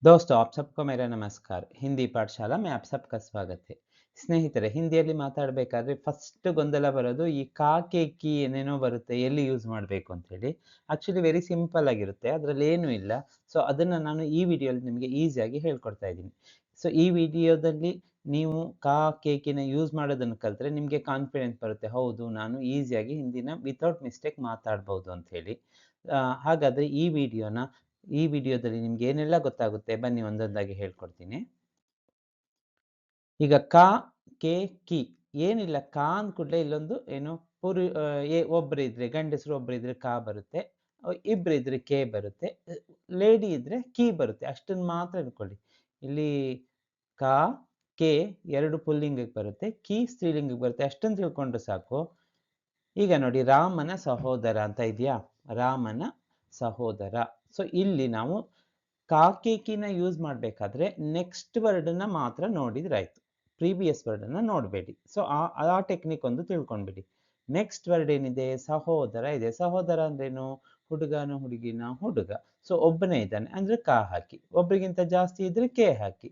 दोस्तों आप सबको मेरा नमस्कार। ಹಿಂದಿ ಪಾಠಶಾಲಾ में आप सबका स्वागत है। ಸ್ನೇಹಿತರೆ, ಹಿಂದಿಯಲ್ಲಿ ಮಾತಾಡಬೇಕಾದ್ರೆ ಫಸ್ಟ್ ಗೊಂದಲ ಬರೋದು ಈ ಕಾ, ಕೆ, ಕಿ ಏನೇನೋ ಬರುತ್ತೆ, ಎಲ್ಲಿ ಯೂಸ್ ಮಾಡಬೇಕು ಅಂತ ಹೇಳಿ. ಆಕ್ಚುಲಿ ವೆರಿ ಸಿಂಪಲ್ ಆಗಿರುತ್ತೆ, ಅದರಲ್ಲಿ ಏನೂ ಇಲ್ಲ. ಸೊ ಅದನ್ನ ನಾನು ಈ ವಿಡಿಯೋಲಿ ನಿಮಗೆ ಈಸಿಯಾಗಿ ಹೇಳ್ಕೊಡ್ತಾ ಇದ್ದೀನಿ. ಸೊ ಈ ವಿಡಿಯೋದಲ್ಲಿ ನೀವು ಕಾ, ಕೆ, ಕಿನ ಯೂಸ್ ಮಾಡೋದನ್ನು ಕಲಿತ್ರೆ ನಿಮಗೆ ಕಾನ್ಫಿಡೆನ್ಸ್ ಬರುತ್ತೆ, ಹೌದು ನಾನು ಈಸಿಯಾಗಿ ಹಿಂದಿನ ವಿತೌಟ್ ಮಿಸ್ಟೇಕ್ ಮಾತಾಡ್ಬೋದು ಅಂತ ಹೇಳಿ. ಹಾಗಾದ್ರೆ ಈ ವಿಡಿಯೋದಲ್ಲಿ ನಿಮ್ಗೆ ಏನೆಲ್ಲ ಗೊತ್ತಾಗುತ್ತೆ ಬನ್ನಿ ಒಂದೊಂದಾಗಿ ಹೇಳ್ಕೊಡ್ತೀನಿ. ಈಗ ಕಾ, ಕೆ, ಕಿ ಏನಿಲ್ಲ. ಕಾ ಅಂದ ಕೂಡಲೇ ಇಲ್ಲೊಂದು ಏನು ಒಬ್ರಿದ್ರೆ ಗಂಡಸರು ಒಬ್ರಿದ್ರೆ ಕಾ ಬರುತ್ತೆ, ಇಬ್ರಿದ್ರೆ ಕೆ ಬರುತ್ತೆ, ಲೇಡಿ ಇದ್ರೆ ಕಿ ಬರುತ್ತೆ. ಅಷ್ಟನ್ನು ಮಾತ್ರ ಇಟ್ಕೊಳ್ಳಿ. ಇಲ್ಲಿ ಕಾ, ಕೆ ಎರಡು ಪುಲ್ಲಿಂಗಕ್ಕೆ ಬರುತ್ತೆ, ಕಿ ಸ್ತ್ರೀಲಿಂಗಕ್ಕೆ ಬರುತ್ತೆ. ಅಷ್ಟನ್ನು ತಿಳ್ಕೊಂಡ್ರೆ ಸಾಕು. ಈಗ ನೋಡಿ, ರಾಮನ ಸಹೋದರ ಅಂತ ಇದೆಯಾ, ರಾಮನ ಸಹೋದರ. ಸೊ ಇಲ್ಲಿ ನಾವು ಕಾಕೇಕಿನ ಯೂಸ್ ಮಾಡಬೇಕಾದ್ರೆ ನೆಕ್ಸ್ಟ್ ವರ್ಡನ್ನ ಮಾತ್ರ ನೋಡಿದ್ರಾಯ್ತು, ಪ್ರೀವಿಯಸ್ ವರ್ಡನ್ನ ನೋಡಬೇಡಿ. ಸೊ ಆ ಟೆಕ್ನಿಕ್ ಒಂದು ತಿಳ್ಕೊಂಡ್ಬಿಡಿ. ನೆಕ್ಸ್ಟ್ ವರ್ಡ್ ಏನಿದೆ, ಸಹೋದರ ಇದೆ. ಸಹೋದರ ಅಂದ್ರೇನು, ಹುಡುಗನ ಹುಡುಗಿನ ಹುಡುಗ. ಸೊ ಒಬ್ಬನೇ ಇದ್ದಾನೆ ಅಂದ್ರೆ ಕಾ ಹಾಕಿ, ಒಬ್ರಿಗಿಂತ ಜಾಸ್ತಿ ಇದ್ರೆ ಕೆ ಹಾಕಿ,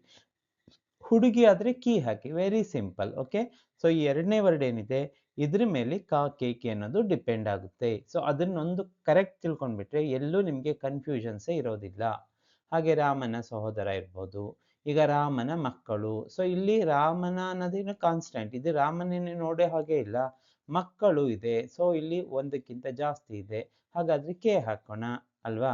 ಹುಡುಗಿ ಆದ್ರೆ ಕಿ ಹಾಕಿ. Very simple. ಓಕೆ. ಸೊ ಈ ಎರಡನೇ ವರ್ಡ್ ಏನಿದೆ ಇದ್ರ ಮೇಲೆ ಕಾ, ಕೆ, ಕಿ ಅನ್ನೋದು ಡಿಪೆಂಡ್ ಆಗುತ್ತೆ. ಸೊ ಅದನ್ನೊಂದು ಕರೆಕ್ಟ್ ತಿಳ್ಕೊಂಡ್ಬಿಟ್ರೆ ಎಲ್ಲೂ ನಿಮಗೆ ಕನ್ಫ್ಯೂಷನ್ಸೇ ಇರೋದಿಲ್ಲ. ಹಾಗೆ ರಾಮನ ಸಹೋದರ ಇರ್ಬೋದು. ಈಗ ರಾಮನ ಮಕ್ಕಳು. ಸೊ ಇಲ್ಲಿ ರಾಮನ ಅನ್ನೋದೇನು ಕಾನ್ಸ್ಟೆಂಟ್, ಇದು ರಾಮನೇನು ನೋಡೋ ಹಾಗೆ ಇಲ್ಲ. ಮಕ್ಕಳು ಇದೆ, ಸೊ ಇಲ್ಲಿ ಒಂದಕ್ಕಿಂತ ಜಾಸ್ತಿ ಇದೆ, ಹಾಗಾದ್ರೆ ಕೆ ಹಾಕೋಣ ಅಲ್ವಾ.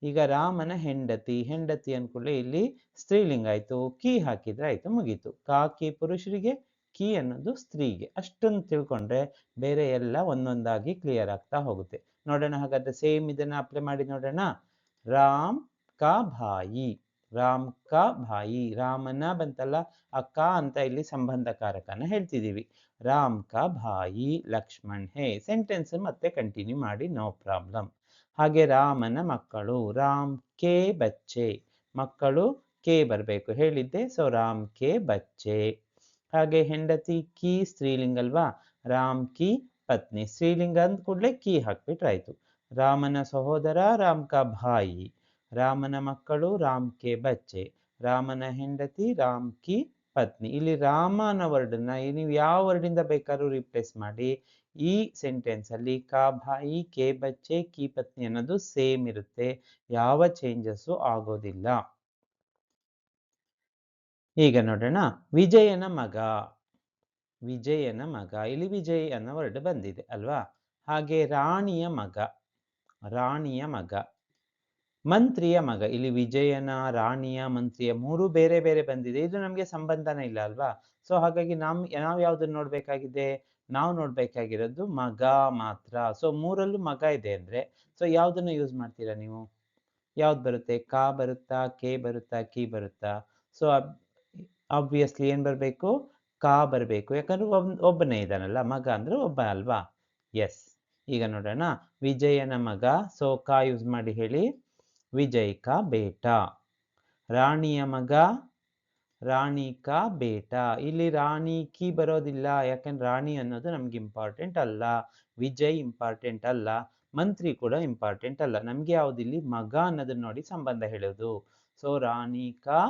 ಈಗ ರಾಮನ ಹೆಂಡತಿ, ಹೆಂಡತಿ ಅನ್ಕೊಳ್ಳಿ, ಇಲ್ಲಿ ಸ್ತ್ರೀಲಿಂಗ ಆಯ್ತು, ಕಿ ಹಾಕಿದ್ರೆ ಆಯ್ತು, ಮುಗೀತು. ಕಾ, ಕಿ ಪುರುಷರಿಗೆ, ಕಿ ಅನ್ನೋದು ಸ್ತ್ರೀಗೆ. ಅಷ್ಟನ್ನು ತಿಳ್ಕೊಂಡ್ರೆ ಬೇರೆ ಎಲ್ಲ ಒಂದೊಂದಾಗಿ ಕ್ಲಿಯರ್ ಆಗ್ತಾ ಹೋಗುತ್ತೆ. ನೋಡೋಣ ಹಾಗಾದ್ರೆ ಸೇಮ್ ಇದನ್ನ ಅಪ್ಲೈ ಮಾಡಿ ನೋಡೋಣ. ರಾಮ್ ಕಾ ಭಾಯಿ, ರಾಮ್ ಕಾ ಭಾಯಿ, ರಾಮನ ಬಂತಲ್ಲ, ಆ ಕಾ ಅಂತ ಇಲ್ಲಿ ಸಂಬಂಧಕಾರಕನ ಹೇಳ್ತಿದೀವಿ. ರಾಮ್ ಕಾ ಭಾಯಿ ಲಕ್ಷ್ಮಣ್ ಹೇ. ಸೆಂಟೆನ್ಸ್ ಮತ್ತೆ ಕಂಟಿನ್ಯೂ ಮಾಡಿ, ನೋ ಪ್ರಾಬ್ಲಮ್. ಹಾಗೆ ರಾಮನ ಮಕ್ಕಳು, ರಾಮ್ ಕೆ ಬಚ್ಚೆ, ಮಕ್ಕಳು ಕೆ ಬರಬೇಕು ಹೇಳಿದ್ದೆ. ಸೊ ರಾಮ್ ಕೆ ಬಚ್ಚೆ. ಹಾಗೆ ಹೆಂಡತಿ ಕಿ ಸ್ತ್ರೀಲಿಂಗ ಅಲ್ವಾ, ರಾಮ್ ಕಿ ಪತ್ನಿ. ಸ್ತ್ರೀಲಿಂಗ ಅಂದ ಕೂಡಲೇ ಕಿ ಹಾಕ್ಬಿಟ್ರಾಯ್ತು. ರಾಮನ ಸಹೋದರ ರಾಮ್ ಕಾ ಭಾಯಿ, ರಾಮನ ಮಕ್ಕಳು ರಾಮ್ ಕೆ ಬಚ್ಚೆ, ರಾಮನ ಹೆಂಡತಿ ರಾಮ್ ಕಿ ಪತ್ನಿ. ಇಲ್ಲಿ ರಾಮ ಅನ್ನೋ ವರ್ಡನ್ನ ನೀವು ಯಾವ ವರ್ಡಿಂದ ಬೇಕಾದ್ರೂ ರಿಪ್ಲೇಸ್ ಮಾಡಿ, ಈ ಸೆಂಟೆನ್ಸ್ ಅಲ್ಲಿ ಕಾ ಭಾಯಿ, ಕೆ ಬಚ್ಚೆ, ಕಿ ಪತ್ನಿ ಅನ್ನೋದು ಸೇಮ್ ಇರುತ್ತೆ, ಯಾವ ಚೇಂಜಸ್ ಆಗೋದಿಲ್ಲ. ಈಗ ನೋಡೋಣ, ವಿಜಯನ ಮಗ, ವಿಜಯನ ಮಗ. ಇಲ್ಲಿ ವಿಜಯ್ ಅನ್ನೋ ವರ್ಡ್ ಬಂದಿದೆ ಅಲ್ವಾ. ಹಾಗೆ ರಾಣಿಯ ಮಗ, ರಾಣಿಯ ಮಗ. ಮಂತ್ರಿಯ ಮಗ, ಇಲ್ಲಿ ವಿಜಯನ, ರಾಣಿಯ, ಮಂತ್ರಿಯ ಮೂರು ಬೇರೆ ಬೇರೆ ಬಂದಿದೆ, ಇದು ನಮಗೆ ಸಂಬಂಧನೇ ಇಲ್ಲ ಅಲ್ವಾ. ಸೊ ಹಾಗಾಗಿ ನಾವು ಯಾವ್ದನ್ನ ನೋಡ್ಬೇಕಾಗಿದೆ, ನಾವು ನೋಡ್ಬೇಕಾಗಿರೋದು ಮಗ ಮಾತ್ರ. ಸೊ ಮೂರಲ್ಲೂ ಮಗ ಇದೆ ಅಂದ್ರೆ ಸೊ ಯಾವ್ದನ್ನ ಯೂಸ್ ಮಾಡ್ತೀರಾ ನೀವು, ಯಾವ್ದು ಬರುತ್ತೆ, ಕಾ ಬರುತ್ತಾ, ಕೆ ಬರುತ್ತಾ, ಕಿ ಬರುತ್ತಾ. ಸೊ ಆಬ್ವಿಯಸ್ಲಿ ಏನ್ ಬರ್ಬೇಕು, ಕಾ ಬರಬೇಕು, ಯಾಕಂದ್ರೆ ಒಬ್ಬನೇ ಇದ್ದಾನಲ್ಲ, ಮಗ ಅಂದ್ರೆ ಒಬ್ಬ ಅಲ್ವಾ. ಎಸ್. ಈಗ ನೋಡೋಣ, ವಿಜಯನ ಮಗ. ಸೊ ಕಾ ಯೂಸ್ ಮಾಡಿ ಹೇಳಿ, ವಿಜಯ್ ಕಾ ಬೇಟಾ. ರಾಣಿಯ ಮಗ, ರಾಣಿ ಕಾ ಬೇಟಾ. ಇಲ್ಲಿ ರಾಣಿ ಕಿ ಬರೋದಿಲ್ಲ, ಯಾಕಂದ್ರೆ ರಾಣಿ ಅನ್ನೋದು ನಮ್ಗೆ ಇಂಪಾರ್ಟೆಂಟ್ ಅಲ್ಲ, ವಿಜಯ್ ಇಂಪಾರ್ಟೆಂಟ್ ಅಲ್ಲ, ಮಂತ್ರಿ ಕೂಡ ಇಂಪಾರ್ಟೆಂಟ್ ಅಲ್ಲ. ನಮ್ಗೆ ಯಾವ್ದಿಲ್ಲಿ ಮಗ ಅನ್ನೋದನ್ನ ನೋಡಿ ಸಂಬಂಧ ಹೇಳೋದು. ಸೊ ರಾಣಿ ಕಾ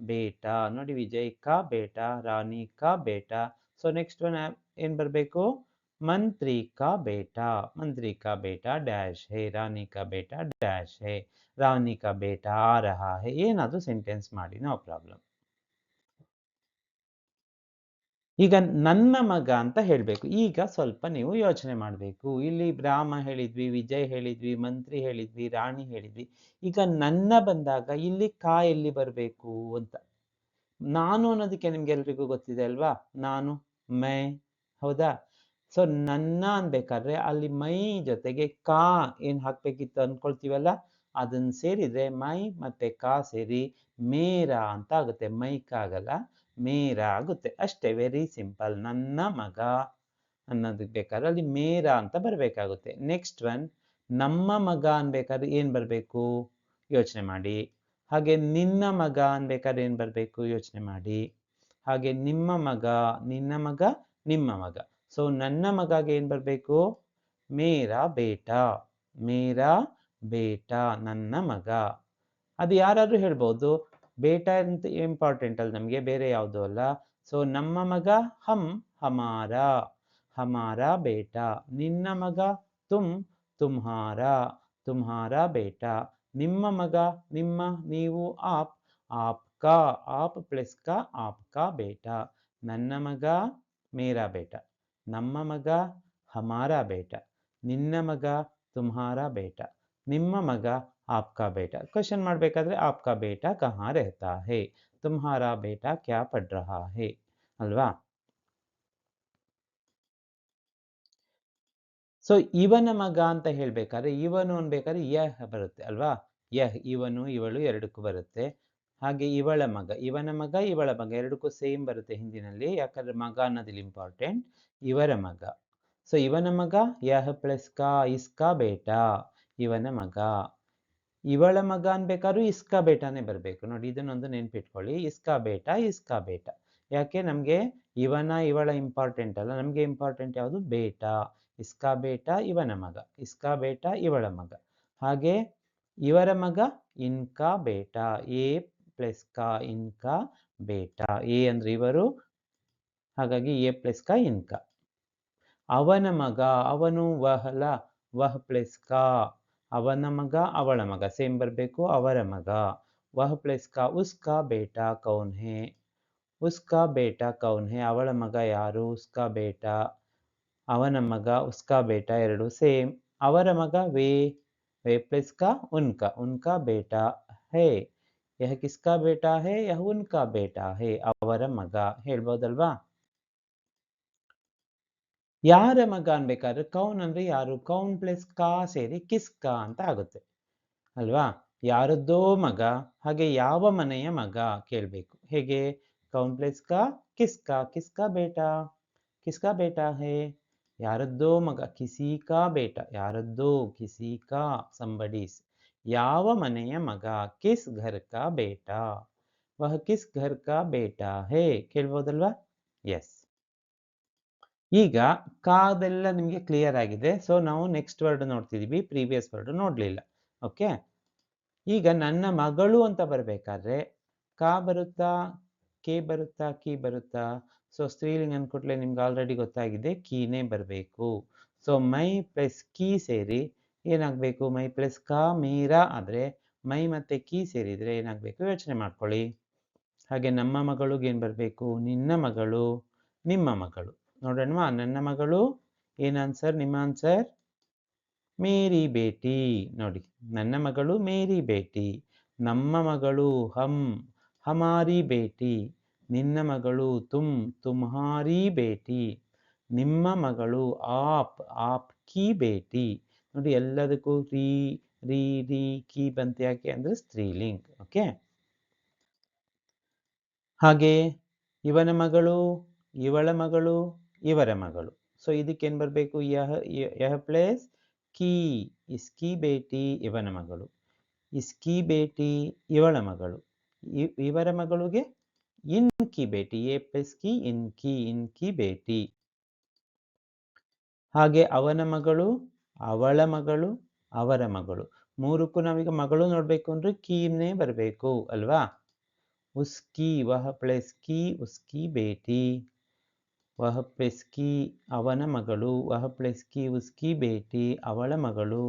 ಬೇಟಾ ನೋಡಿ, ವಿಜಯ್ ಕಾ ಬೇಟಾ, ರಾಣಿ ಕಾ ಬೇಟಾ. ಸೊ ನೆಕ್ಸ್ಟ್ ಒನ್ ಏನ್ ಬರ್ಬೇಕು, ಮಂತ್ರಿ ಕಾ ಬೇಟಾ, ಮಂತ್ರಿ ಕಾ ಬೇಟಾ ಡ್ಯಾಶ್ ಹೇ, ರಾಣಿ ಕಾ ಬೇಟಾ ಡ್ಯಾಶ್ ಹೇ, ರಾಣಿ ಕಾ ಬೇಟಾ ಆ ರಹಾ ಹೇ. ಏನಾದ್ರೂ ಸೆಂಟೆನ್ಸ್ ಮಾಡಿ, ನೋ ಪ್ರಾಬ್ಲಮ್. ಈಗ ನನ್ನ ಮಗ ಅಂತ ಹೇಳ್ಬೇಕು. ಈಗ ಸ್ವಲ್ಪ ನೀವು ಯೋಚನೆ ಮಾಡಬೇಕು. ಇಲ್ಲಿ ರಾಮ ಹೇಳಿದ್ವಿ, ವಿಜಯ್ ಹೇಳಿದ್ವಿ, ಮಂತ್ರಿ ಹೇಳಿದ್ವಿ, ರಾಣಿ ಹೇಳಿದ್ವಿ. ಈಗ ನನ್ನ ಬಂದಾಗ ಇಲ್ಲಿ ಕಾ ಎಲ್ಲಿ ಬರಬೇಕು ಅಂತ. ನಾನು ಅನ್ನೋದಕ್ಕೆ ನಿಮ್ಗೆಲ್ರಿಗೂ ಗೊತ್ತಿದೆ ಅಲ್ವಾ, ನಾನು, ಮೈ, ಹೌದಾ. ಸೊ ನನ್ನ ಅನ್ಬೇಕಾದ್ರೆ ಅಲ್ಲಿ ಮೈ ಜೊತೆಗೆ ಕಾ ಏನ್ ಹಾಕ್ಬೇಕಿತ್ತು ಅನ್ಕೊಳ್ತೀವಲ್ಲ, ಅದನ್ನ ಸೇರಿದ್ರೆ ಮೈ ಮತ್ತೆ ಕಾ ಸೇರಿ ಮೇರಾ ಅಂತ ಆಗುತ್ತೆ. ಮೈಕ್ ಆಗಲ್ಲ, ಮೇರಾ ಆಗುತ್ತೆ ಅಷ್ಟೇ. Very simple. ನನ್ನ ಮಗ ಅನ್ನೋದಕ್ಕೆ ಬೇಕಾದ್ರೆ ಅಲ್ಲಿ ಮೇರಾ ಅಂತ ಬರ್ಬೇಕಾಗುತ್ತೆ. ನೆಕ್ಸ್ಟ್ ಒನ್, ನಮ್ಮ ಮಗ ಅನ್ಬೇಕಾದ್ರೆ ಏನ್ ಬರ್ಬೇಕು ಯೋಚನೆ ಮಾಡಿ. ಹಾಗೆ ನಿನ್ನ ಮಗ ಅನ್ಬೇಕಾದ್ರೆ ಏನ್ ಬರ್ಬೇಕು ಯೋಚನೆ ಮಾಡಿ. ಹಾಗೆ ನಿಮ್ಮ ಮಗ, ನಿನ್ನ ಮಗ, ನಿಮ್ಮ ಮಗ. ಸೊ ನನ್ನ ಮಗಗೆ ಏನ್ ಬರ್ಬೇಕು, ಮೇರಾ ಬೇಟಾ, ಮೇರಾ ಬೇಟಾ, ನನ್ನ ಮಗ. ಅದು ಯಾರಾದ್ರೂ ಹೇಳ್ಬೋದು. ಬೇಟಾ ಅಂತ ಇಂಪಾರ್ಟೆಂಟ್ ಅಲ್ಲ ನಮಗೆ, ಬೇರೆ ಯಾವುದು ಅಲ್ಲ. ಸೊ ನಮ್ಮ ಮಗ ಹಮ್ ಹಮಾರ, ಹಮಾರ ಬೇಟಾ. ನಿನ್ನ ಮಗ ತುಮ್ ತುಮ್ಹಾರ, ತುಮ್ಹಾರ ಬೇಟಾ. ನಿಮ್ಮ ಮಗ ನಿಮ್ಮ, ನೀವು ಆಪ್, ಆಪ್ಕಾ, ಆಪ್ ಪ್ಲಸ್ ಕಾ ಆಪ್ಕಾ ಬೇಟಾ. ನನ್ನ ಮಗ ಮೇರಾ ಬೇಟಾ, ನಮ್ಮ ಮಗ ಹಮಾರ ಬೇಟಾ, ನಿನ್ನ ಮಗ ತುಮ್ಹಾರ ಬೇಟಾ, ನಿಮ್ಮ ಮಗ आपका बेटा. क्वेश्चन ಮಾಡಬೇಕಾದ್ರೆ आपका बेटा कहाँ रहता है, तुम्हारा बेटा क्या पढ़ रहा है ಅಲ್ವಾ. ಸೊ ಇವನ ಮಗ ಅಂತ ಹೇಳ್ಬೇಕಾದ್ರೆ ಇವನು ಅನ್ಬೇಕಾದ್ರೆ ಯಹ್ ಬರುತ್ತೆ ಅಲ್ವಾ. ಯಹ್, ಇವನು ಇವಳು ಎರಡಕ್ಕೂ ಬರುತ್ತೆ. ಹಾಗೆ ಇವಳ ಮಗ, ಇವನ ಮಗ ಇವಳ ಮಗ ಎರಡಕ್ಕೂ ಸೇಮ್ ಬರುತ್ತೆ ಹಿಂದಿನಲ್ಲಿ, ಯಾಕಂದ್ರೆ ಮಗ ಅನ್ನೋದಿಲ್ಲ ಇಂಪಾರ್ಟೆಂಟ್. ಇವರ ಮಗ. ಸೊ ಇವನ ಮಗ ಯಹ್ ಪ್ಲಸ್ ಕಾ ಇಸ್ಕಾ ಬೇಟಾ, ಇವನ ಮಗ. ಇವಳ ಮಗ ಅನ್ಬೇಕಾದ್ರೂ ಇಸ್ಕಾ ಬೇಟಾನೇ ಬರಬೇಕು ನೋಡಿ, ಇದನ್ನೊಂದು ನೆನ್ಪಿಟ್ಕೊಳ್ಳಿ. ಇಸ್ಕಾ ಬೇಟಾ ಇಸ್ಕಾ ಬೇಟಾ. ಯಾಕೆ ನಮಗೆ ಇವನ ಇವಳ ಇಂಪಾರ್ಟೆಂಟ್ ಅಲ್ಲ, ನಮಗೆ ಇಂಪಾರ್ಟೆಂಟ್ ಯಾವುದು ಬೇಟಾ. ಇಸ್ಕಾ ಬೇಟಾ ಇವನ ಮಗ, ಇಸ್ಕಾ ಬೇಟಾ ಇವಳ ಮಗ. ಹಾಗೆ ಇವರ ಮಗ ಇನ್ಕಾ ಬೇಟಾ, ಎ ಪ್ಲಸ್ ಕಾ ಇನ್ಕಾ ಬೇಟಾ. ಎ ಅಂದ್ರೆ ಇವರು, ಹಾಗಾಗಿ ಎ ಪ್ಲಸ್ ಕಾ ಇನ್ಕಾ. ಅವನ ಮಗ, ಅವನು ವಹಲ, ವಹ್ ಪ್ಲಸ್ ಕಾ. ಅವನ ಮಗ ಅವಳ ಮಗ ಸೇಮ್ ಬರಬೇಕು, ಅವರ ಮಗ. ವಹ್ ಪ್ಲಸ್ ಕಾ ಉಸ್ಕಾ ಬೇಟಾ ಕೌನ್ ಹೇ, ಉಸ್ಕಾ ಬೇಟಾ ಕೌನ್ ಹೇ. ಅವಳ ಮಗ ಯಾರು, ಉಸ್ಕಾ ಬೇಟಾ. ಅವನ ಮಗ ಉಸ್ಕಾ ಬೇಟಾ, ಎರಡು ಸೇಮ್. ಅವರ ಮಗ ವೇ, वे प्लस का उनका, उनका बेटा है. यह किसका बेटा है, यह उनका बेटा है. ಅವರ ಮಗ ಹೇಳ್ಬೋದಲ್ವಾ. ಯಾರ ಮಗ ಅನ್ಬೇಕಾದ್ರೆ ಕೌನ್ ಅಂದ್ರೆ ಯಾರು, ಕೌನ್ ಪ್ಲಸ್ ಕಾ ಸೇರಿ ಕಿಸ್ಕಾ ಅಂತ ಆಗುತ್ತೆ ಅಲ್ವಾ. ಯಾರದ್ದೋ ಮಗ, ಹಾಗೆ ಯಾವ ಮನೆಯ ಮಗ ಕೇಳಬೇಕು. ಹೇಗೆ, ಕೌನ್ ಪ್ಲಸ್ ಕಾ ಕಿಸ್ಕಾ, ಕಿಸ್ಕಾ ಬೇಟಾ, ಕಿಸ್ಕಾ ಬೇಟಾ ಹೇ. ಯಾರದ್ದೋ ಮಗ, ಕಿಸಿ ಕಾ ಬೇಟಾ, ಯಾರದ್ದೋ, ಕಿಸಿ ಕಾ ಸಂಬಡೀಸ್. ಯಾವ ಮನೆಯ ಮಗ, ಕಿಸ್ ಘರ್ ಕಾ ಬೇಟಾ, ವಹ ಕಿಸ್ ಘರ್ ಕಾ ಬೇಟಾ ಹೇ ಕೇಳ್ಬೋದಲ್ವಾ. ಎಸ್. ಈಗ ಕಾದೆಲ್ಲ ನಿಮಗೆ ಕ್ಲಿಯರ್ ಆಗಿದೆ. ಸೊ ನಾವು ನೆಕ್ಸ್ಟ್ ವರ್ಡ್ ನೋಡ್ತಿದೀವಿ, ಪ್ರೀವಿಯಸ್ ವರ್ಡ್ ನೋಡ್ಲಿಲ್ಲ. ಓಕೆ. ಈಗ ನನ್ನ ಮಗಳು ಅಂತ ಬರಬೇಕಾದ್ರೆ ಕಾ ಬರುತ್ತಾ, ಕೆ ಬರುತ್ತಾ, ಕಿ ಬರುತ್ತಾ. ಸೊ ಸ್ತ್ರೀಲಿಂಗ ಅನ್ಕೊಟ್ಲೆ ನಿಮ್ಗೆ ಆಲ್ರೆಡಿ ಗೊತ್ತಾಗಿದೆ, ಕೀನೇ ಬರಬೇಕು. ಸೊ ಮೈ ಪ್ಲಸ್ ಕೀ ಸೇರಿ ಏನಾಗಬೇಕು, ಮೈ ಪ್ಲಸ್ ಕಾ ಮೀರಾ ಆದರೆ ಮೈ ಮತ್ತೆ ಕೀ ಸೇರಿದ್ರೆ ಏನಾಗಬೇಕು ಯೋಚನೆ ಮಾಡ್ಕೊಳ್ಳಿ. ಹಾಗೆ ನಮ್ಮ ಮಗಳಿಗೆ ಏನು ಬರಬೇಕು, ನಿನ್ನ ಮಗಳು, ನಿಮ್ಮ ಮಗಳು. ನೋಡೋಣವಾ, ನನ್ನ ಮಗಳು ಏನು ಆನ್ಸರ್, ನಿಮ್ಮ ಆನ್ಸರ್ ಮೇರಿ ಬೇಟಿ. ನೋಡಿ, ನನ್ನ ಮಗಳು ಮೇರಿ ಬೇಟಿ, ನಮ್ಮ ಮಗಳು ಹಮ್ ಹಮಾರಿ ಬೇಟಿ, ನಿನ್ನ ಮಗಳು ತುಮ್ ತುಮ್ಹಾರಿ ಬೇಟಿ, ನಿಮ್ಮ ಮಗಳು ಆಪ್ ಆಪ್ ಕಿ ಬೇಟಿ. ನೋಡಿ ಎಲ್ಲದಕ್ಕೂ ರೀ ರೀ ರೀ ಕಿ ಬಂತು, ಯಾಕೆ ಅಂದ್ರೆ ಸ್ತ್ರೀಲಿಂಗ್. ಓಕೆ. ಹಾಗೆ ಇವನ ಮಗಳು, ಇವಳ ಮಗಳು, ಇವರ ಮಗಳು. ಸೊ ಇದಕ್ಕೇನು ಬರಬೇಕು, ಯಹ ಪ್ಲೇಸ್ ಕೀ, ಇಸ್ಕಿ ಬೇಟಿ ಇವನ ಮಗಳು, ಇಸ್ಕಿ ಬೇಟಿ ಇವಳ ಮಗಳು, ಇವರ ಮಗಳಿಗೆ ಇನ್ಕಿ ಬೇಟಿ, ಎ ಪ್ಲಸ್ ಕಿ ಇನ್ಕಿ, ಇನ್ಕಿ ಬೇಟಿ. ಹಾಗೆ ಅವನ ಮಗಳು, ಅವಳ ಮಗಳು, ಅವರ ಮಗಳು. ಮೂರಕ್ಕೂ ನಾವೀಗ ಮಗಳು ನೋಡ್ಬೇಕು ಅಂದ್ರೆ ಕೀನೇ ಬರಬೇಕು ಅಲ್ವಾ. ಉಸ್ಕಿ, ವಹ ಪ್ಲಸ್ ಕಿ ಉಸ್ಕಿ ಬೇಟಿ, ವಹ ಪ್ಲಸ್ ಕಿ ಅವನ ಮಗಳು, ವಹ ಪ್ಲಸ್ ಕಿ ಉಸ್ಕಿ ಬೇಟಿ ಅವಳ ಮಗಳು,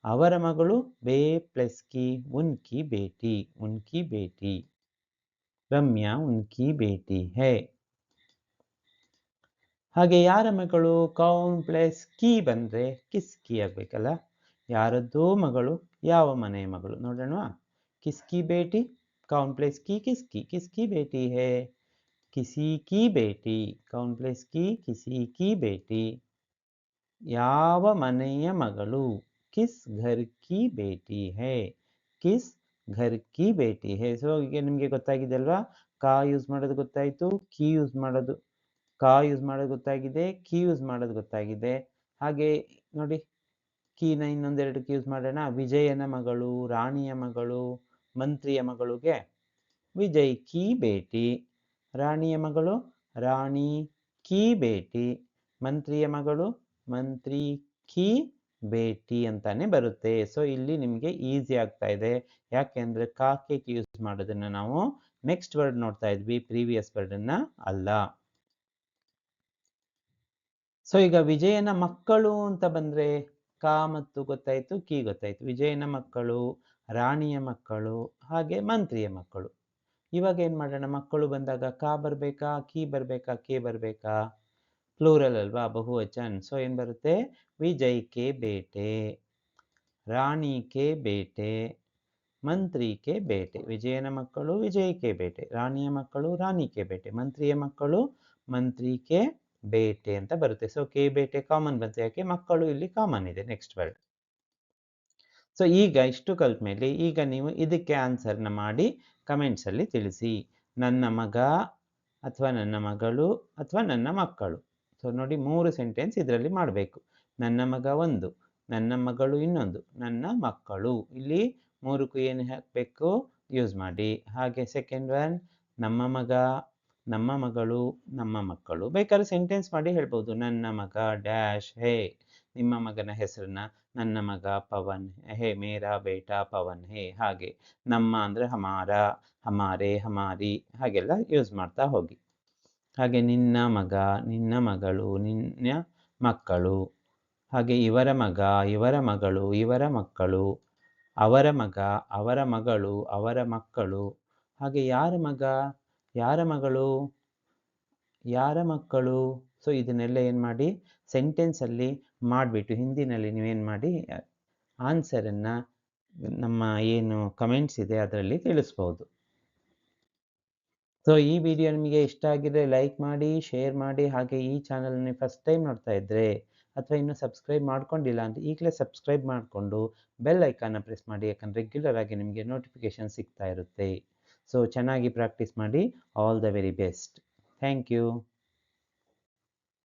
ಅವರ ಮಗಳು ಬೇ ಪ್ಲಸ್ ಕಿ ಉನ್ಕಿ ಬೇಟಿ, ಉನ್ಕಿ ಬೇಟಿ. ರಮ್ಯಾ ಉನ್ಕಿ ಬೇಟಿ ಹೇ. ಹಾಗೆ ಯಾರ ಮಗಳು, ಕೌನ್ ಪ್ಲಸ್ ಕಿ ಬಂದ್ರೆ ಕಿಸ್ಕಿ ಆಗ್ಬೇಕಲ್ಲ. ಯಾರದ್ದೋ ಮಗಳು, ಯಾವ ಮನೆಯ ಮಗಳು ನೋಡೋಣ. ಕಿಸ್ಕಿ ಬೇಟಿ, कौन प्लस की किसकी, किसकी बेटी है, किसी की बेटी, कौन प्लस की किसी की बेटी. ಯಾವ ಮನೆಯ ಮಗಳು, ಕಿಸ್ ಘರ್ ಕಿ ಬೇಟಿ ಹೇ, ಕಿಸ್ ಘರ್ ಕಿ ಬೇಟಿ ಹೇ. ಸೊ ಈಗ ನಿಮಗೆ ಗೊತ್ತಾಗಿದೆ ಅಲ್ವಾ, ಕಾ ಯೂಸ್ ಮಾಡೋದು ಗೊತ್ತಾಯ್ತು, ಕಿ ಯೂಸ್ ಮಾಡೋದು, ಕಾ ಯೂಸ್ ಮಾಡೋದು ಗೊತ್ತಾಗಿದೆ, ಕಿ ಯೂಸ್ ಮಾಡೋದು ಗೊತ್ತಾಗಿದೆ. ಹಾಗೆ ನೋಡಿ, ಕೀನ ಇನ್ನೊಂದೆರಡಕ್ಕೆ ಯೂಸ್ ಮಾಡೋಣ. ವಿಜಯನ ಮಗಳು, ರಾಣಿಯ ಮಗಳು, ಮಂತ್ರಿಯ ಮಗಳಿಗೆ ವಿಜಯ್ ಕಿ ಬೇಟಿ, ರಾಣಿಯ ಮಗಳು ರಾಣಿ ಕಿ ಬೇಟಿ, ಮಂತ್ರಿಯ ಮಗಳು ಮಂತ್ರಿ ಕಿ ಬೇಟಿ ಅಂತಾನೆ ಬರುತ್ತೆ. ಸೊ ಇಲ್ಲಿ ನಿಮಗೆ ಈಸಿ ಆಗ್ತಾ ಇದೆ. ಯಾಕೆಂದ್ರೆ ಕಾ ಕೇಕ್ ಯೂಸ್ ಮಾಡೋದನ್ನ ನಾವು ನೆಕ್ಸ್ಟ್ ವರ್ಡ್ ನೋಡ್ತಾ ಇದ್ವಿ, ಪ್ರೀವಿಯಸ್ ವರ್ಡ್ ಅನ್ನ ಅಲ್ಲ. ಸೊ ಈಗ ವಿಜಯನ ಮಕ್ಕಳು ಅಂತ ಬಂದ್ರೆ ಕಾ ಮತ್ತು ಗೊತ್ತಾಯ್ತು, ಕೀ ಗೊತ್ತಾಯ್ತು. ವಿಜಯನ ಮಕ್ಕಳು, ರಾಣಿಯ ಮಕ್ಕಳು, ಹಾಗೆ ಮಂತ್ರಿಯ ಮಕ್ಕಳು. ಇವಾಗ ಏನ್ ಮಾಡೋಣ? ಮಕ್ಕಳು ಬಂದಾಗ ಕಾ ಬರ್ಬೇಕಾ, ಕೀ ಬರ್ಬೇಕಾ, ಕೆ ಬರ್ಬೇಕಾ? ಪ್ಲೂರಲ್ ಅಲ್ವಾ, ಬಹುವಚನ್. ಸೊ ಏನ್ ಬರುತ್ತೆ? ವಿಜಯ್ ಕೆ ಬೇಟೆ, ರಾಣಿ ಕೆ ಬೇಟೆ, ಮಂತ್ರಿ ಕೆ ಬೇಟೆ. ವಿಜಯನ ಮಕ್ಕಳು ವಿಜಯ್ ಕೆ ಬೇಟೆ, ರಾಣಿಯ ಮಕ್ಕಳು ರಾಣಿ ಕೆ ಬೇಟೆ, ಮಂತ್ರಿಯ ಮಕ್ಕಳು ಮಂತ್ರಿ ಕೆ ಬೇಟೆ ಅಂತ ಬರುತ್ತೆ. ಸೊ ಕೆ ಬೇಟೆ ಕಾಮನ್ ಬಂತು, ಯಾಕೆ ಮಕ್ಕಳು ಇಲ್ಲಿ ಕಾಮನ್ ಇದೆ. Next word. ಸೊ ಈಗ ಇಷ್ಟು ಕಲ್ತ ಮೇಲೆ ಈಗ ನೀವು ಇದಕ್ಕೆ ಆನ್ಸರ್ನ ಮಾಡಿ ಕಮೆಂಟ್ಸ್ ಅಲ್ಲಿ ತಿಳಿಸಿ. ನನ್ನ ಮಗ ಅಥವಾ ನನ್ನ ಮಗಳು ಅಥವಾ ನನ್ನ ಮಕ್ಕಳು. ಸೊ ನೋಡಿ 3 ಸೆಂಟೆನ್ಸ್ ಇದರಲ್ಲಿ ಮಾಡಬೇಕು. ನನ್ನ ಮಗ ಒಂದು, ನನ್ನ ಮಗಳು ಇನ್ನೊಂದು, ನನ್ನ ಮಕ್ಕಳು. ಇಲ್ಲಿ 3ಕ್ಕೂ ಏನು ಹಾಕಬೇಕು? ಯೂಸ್ ಮಾಡಿ. ಹಾಗೆ ಸೆಕೆಂಡ್ ಒನ್, ನಮ್ಮ ಮಗ, ನಮ್ಮ ಮಗಳು, ನಮ್ಮ ಮಕ್ಕಳು. ಬೇಕಾದ್ರೆ ಸೆಂಟೆನ್ಸ್ ಮಾಡಿ ಹೇಳ್ಬೋದು. ನನ್ನ ಮಗ ಡ್ಯಾಶ್ ಹೇ. ನಿಮ್ಮ ಮಗನ ಹೆಸರನ್ನ ನನ್ನ ಮಗ ಪವನ್ ಹೇ, ಮೇರಾ ಬೇಟಾ ಪವನ್ ಹೇ. ಹಾಗೆ ನಮ್ಮ ಅಂದರೆ ಹಮಾರ, ಹಮಾರೆ, ಹಮಾರಿ, ಹಾಗೆಲ್ಲ ಯೂಸ್ ಮಾಡ್ತಾ ಹೋಗಿ. ಹಾಗೆ ನಿನ್ನ ಮಗ, ನಿನ್ನ ಮಗಳು, ನಿನ್ನ ಮಕ್ಕಳು. ಹಾಗೆ ಇವರ ಮಗ, ಇವರ ಮಗಳು, ಇವರ ಮಕ್ಕಳು. ಅವರ ಮಗ, ಅವರ ಮಗಳು, ಅವರ ಮಕ್ಕಳು. ಹಾಗೆ ಯಾರ ಮಗ, ಯಾರ ಮಗಳು, ಯಾರ ಮಕ್ಕಳು. ಸೊ ಇದನ್ನೆಲ್ಲ ಏನು ಮಾಡಿ ಸೆಂಟೆನ್ಸಲ್ಲಿ ಮಾಡಿಬಿಟ್ಟು ಹಿಂದಿನಲ್ಲಿ ನೀವೇನು ಮಾಡಿ ಆನ್ಸರನ್ನು ನಮ್ಮ ಏನು ಕಮೆಂಟ್ಸ್ ಇದೆ ಅದರಲ್ಲಿ ತಿಳಿಸ್ಬೋದು. ಸೊ ಈ ವಿಡಿಯೋ ನಿಮಗೆ ಇಷ್ಟ ಆಗಿದ್ರೆ ಲೈಕ್ ಮಾಡಿ, ಶೇರ್ ಮಾಡಿ. ಹಾಗೆ ಈ ಚಾನಲ್ನ ಫಸ್ಟ್ ಟೈಮ್ ನೋಡ್ತಾ ಇದ್ದರೆ ಅಥವಾ ಇನ್ನೂ ಸಬ್ಸ್ಕ್ರೈಬ್ ಮಾಡ್ಕೊಂಡಿಲ್ಲ ಅಂತ ಈಗಲೇ ಸಬ್ಸ್ಕ್ರೈಬ್ ಮಾಡಿಕೊಂಡು ಬೆಲ್ ಐಕಾನ್ನ ಪ್ರೆಸ್ ಮಾಡಿ. ಯಾಕಂದರೆ ರೆಗ್ಯುಲರ್ ಆಗಿ ನಿಮಗೆ ನೋಟಿಫಿಕೇಷನ್ ಸಿಗ್ತಾ ಇರುತ್ತೆ. ಸೊ ಚೆನ್ನಾಗಿ ಪ್ರಾಕ್ಟೀಸ್ ಮಾಡಿ. All the very best. Thank you.